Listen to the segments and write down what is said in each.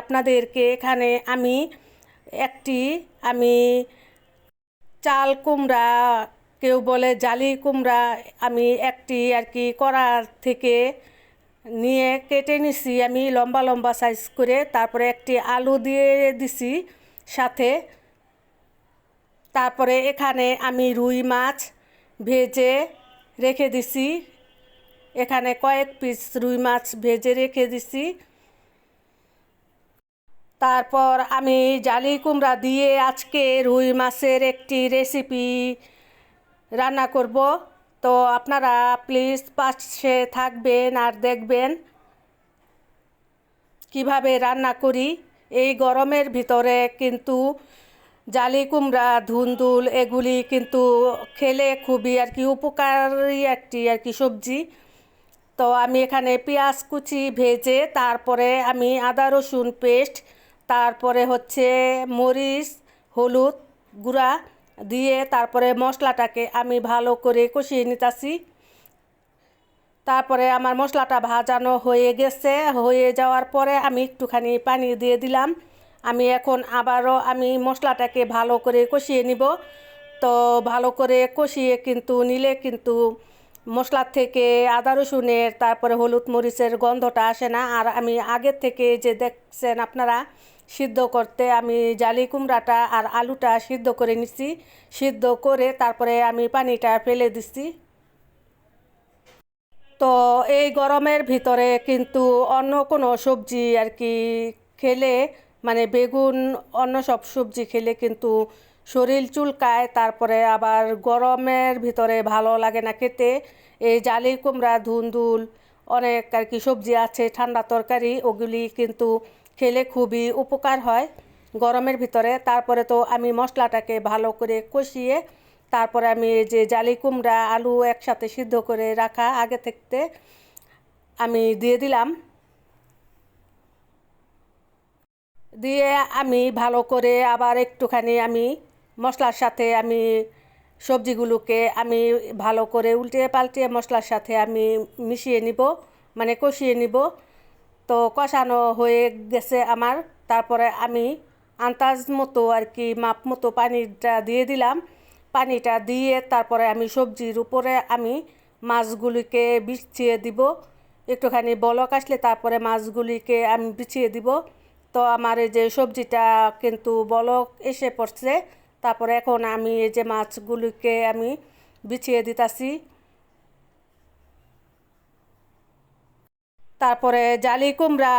আপনাদেরকে এখানে আমি চাল কুমড়া, কেউ বলে জালি কুমড়া, আমি একটি আর কি কড়ার থেকে নিয়ে কেটে নিছি আমি লম্বা লম্বা সাইজ করে। তারপরে একটি আলু দিয়ে দিছি সাথে। তারপরে এখানে আমি রুই মাছ ভেজে রেখে দিছি, এখানে কয়েক পিস রুই মাছ ভেজে রেখে দিছি। তারপর আমি জালি কুমড়া দিয়ে আজকে রুই মাছের একটি রেসিপি রান্না করব। তো আপনারা প্লিজ পাশে থাকবেন আর দেখবেন কিভাবে রান্না করি। এই গরমের ভিতরে কিন্তু জালি কুমড়া, ধুন্দুল এগুলি কিন্তু খেলে খুবই আর কি উপকারী একটি আর কি সবজি। তো আমি এখানে পেঁয়াজ কুচি ভেজে তারপরে আমি আদা রসুন পেস্ট, তারপরে হচ্ছে মরিচ হলুদ গুঁড়া দিয়ে তারপরে মশলাটাকে আমি ভালো করে কষিয়ে নিতেছি। তারপরে আমার মশলাটা ভাজানো হয়ে গেছে, হয়ে যাওয়ার পরে আমি একটুখানি পানি দিয়ে দিলাম। আমি এখন আবারও আমি মশলাটাকে ভালো করে কষিয়ে নিব। তো ভালো করে কষিয়ে কিন্তু নিলে কিন্তু মশলার থেকে আদা রসুনের তারপরে হলুদ মরিচের গন্ধটা আসে না। আর আমি আগের থেকে যে দেখছেন আপনারা সিদ্ধ করতে আমি জালি কুমড়াটা আর আলুটা সিদ্ধ করে নিছি, সিদ্ধ করে তারপরে আমি পানিটা ফেলে দিছি। তো এই গরমের ভিতরে কিন্তু অন্য কোনো সবজি আর কি খেলে, মানে বেগুন অন্য সব সবজি খেলে কিন্তু শরীর চুলকায়, তারপরে আবার গরমের ভিতরে ভালো লাগে না খেতে। এই জালি কুমড়া, ধুন্দুল অনেক আর কি সবজি আছে ঠান্ডা তরকারি, ওগুলি কিন্তু খেলে খুবই উপকার হয় গরমের ভিতরে। তারপরে তো আমি মশলাটাকে ভালো করে কষিয়ে তারপরে আমি এই যে জালি কুমড়া আলু একসাথে সিদ্ধ করে রাখা আগে থেকে আমি দিয়ে দিলাম। দিয়ে আমি ভালো করে আবার একটুখানি আমি মশলার সাথে আমি সবজিগুলোকে আমি ভালো করে উল্টে পাল্টে মশলার সাথে আমি মিশিয়ে নিব, মানে কষিয়ে নিব। তো কষানো হয়ে গেছে আমার। তারপরে আমি আন্দাজ মতো আর কি মাপ মতো পানিটা দিয়ে দিলাম। পানিটা দিয়ে তারপরে আমি সবজির উপরে আমি মাছগুলিকে বিছিয়ে দিব। একটুখানি বলক আসলে তারপরে মাছগুলিকে আমি বিছিয়ে দিব। তো আমার এই যে সবজিটা কিন্তু বলক এসে পড়ছে। তারপরে এখন আমি এই যে মাছগুলিকে আমি বিছিয়ে দিতাছি। তারপরে জালি কুমড়া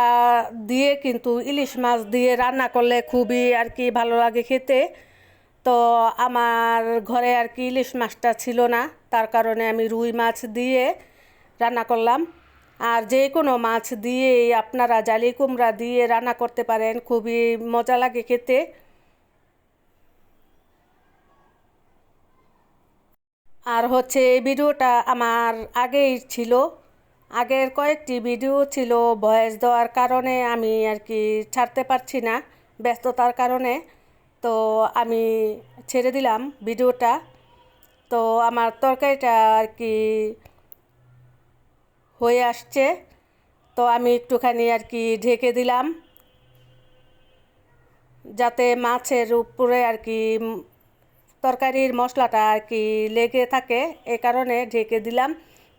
দিয়ে কিন্তু ইলিশ মাছ দিয়ে রান্না করলে খুবই আর কি ভালো লাগে খেতে। তো আমার ঘরে আর কি ইলিশ মাছটা ছিল না, তার কারণে আমি রুই মাছ দিয়ে রান্না করলাম। আর যে কোনো মাছ দিয়েই আপনারা জালি কুমড়া দিয়ে রান্না করতে পারেন, খুবই মজা লাগে খেতে। আর হচ্ছে এই ভিডিওটা আমার আগেই ছিল, আগের কয়েকটি ভিডিও ছিল, ভয়েস দেওয়ার কারণে আমি আর কি ছাড়তে পারছি না ব্যস্ততার কারণে। তো আমি ছেড়ে দিলাম ভিডিওটা। তো আমার তরকারিটা আর কি হয়ে আসছে। তো আমি একটুখানি আর কি ঢেকে দিলাম যাতে মাছের উপরে আর কি তরকারির মশলাটা আর কি লেগে থাকে, এ কারণে ঢেকে দিলাম।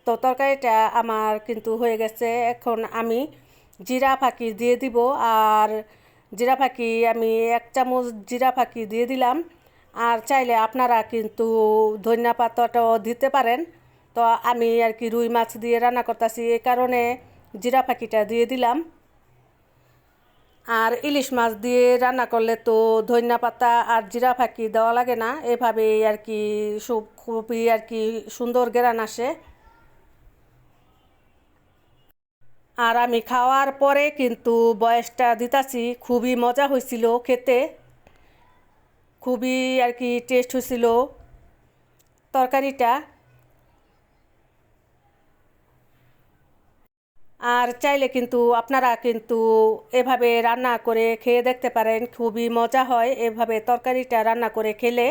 তো তরকারিটা আমার কিন্তু হয়ে গেছে। এখন আমি জিরা ফাঁকি দিয়ে দিব। আর জিরা ফাঁকি আমি 1 চামচ জিরা ফাঁকি দিয়ে দিলাম। আর চাইলে আপনারা কিন্তু ধনিয়া পাতাটাও দিতে পারেন। তো আমি আর কি রুই মাছ দিয়ে রান্না করতেছি, এই কারণে জিরা ফাঁকিটা দিয়ে দিলাম। আর ইলিশ মাছ দিয়ে রান্না করলে তো ধনিয়া পাতা আর জিরা ফাঁকি দেওয়া লাগে না, এভাবেই আর কি খুবই আর কি সুন্দর ঘ্রাণ আসে। আর আমি খাওয়ার পরে কিন্তু বয়সটা দিতাছি, খুবই মজা হয়েছিল খেতে, খুবই আর কি টেস্ট হয়েছিল তরকারিটা। আর চাইলে কিন্তু আপনারা কিন্তু এভাবে রান্না করে খেয়ে দেখতে পারেন, খুবই মজা হয় এভাবে তরকারিটা রান্না করে খেলে।